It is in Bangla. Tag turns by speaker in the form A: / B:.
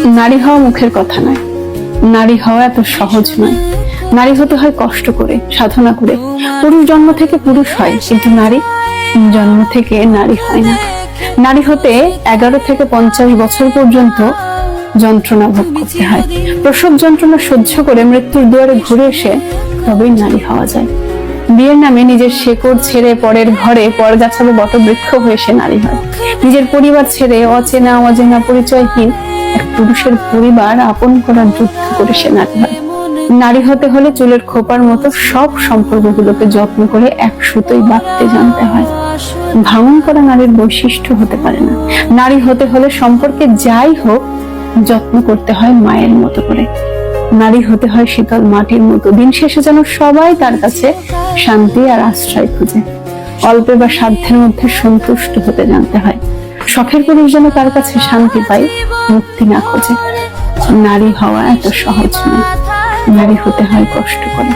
A: নারী হওয়া মুখের কথা নয়, নারী হওয়া এত সহজ নয়। নারী হতে হয় কষ্ট করে, সাধনা করে। পুরুষ জন্ম থেকে পুরুষ হয়, কিন্তু নারী জন্ম থেকে নারী হয় না। নারী হতে 11 থেকে 50 বছর পর্যন্ত যন্ত্রণা ভোগ করতে হয়। প্রসব যন্ত্রণা সহ্য করে মৃত্যুর দুয়ারে ঘুরে এসে তবেই নারী হওয়া যায়। বিয়ের নামে নিজের শেকড় ছেড়ে পরের ঘরে পরগাছালো বটবৃক্ষ হয়ে সে নারী হয়। নিজের পরিবার ছেড়ে অচেনা অজানা পরিচয়হীন এক পুরুষের পরিবার আপন করার যুদ্ধ করে সে নারী হয়। নারী হতে হলে চুলের খোপার মতো সব সম্পর্কগুলোকে যত্ন করে এক সুতোয় বাঁধতে জানতে হয়। ভাঙন করা নারীর বৈশিষ্ট্য হতে পারে না। নারী হতে হলে সম্পর্কে যাই হোক যত্ন করতে হয় মায়ের মতো করে। নারী হতে হয় শীতল মাটির মতো, দিন শেষে যেন সবাই তার কাছে শান্তি আর আশ্রয় খুঁজে। অল্পে বা সাধ্যের মধ্যে সন্তুষ্ট হতে জানতে হয়। শখের পুরুষ যেন তার কাছে শান্তি পায়, মুক্তি না খোঁজে। নারী হওয়া এত সহজ নয়, নারী হতে হয় কষ্ট করে।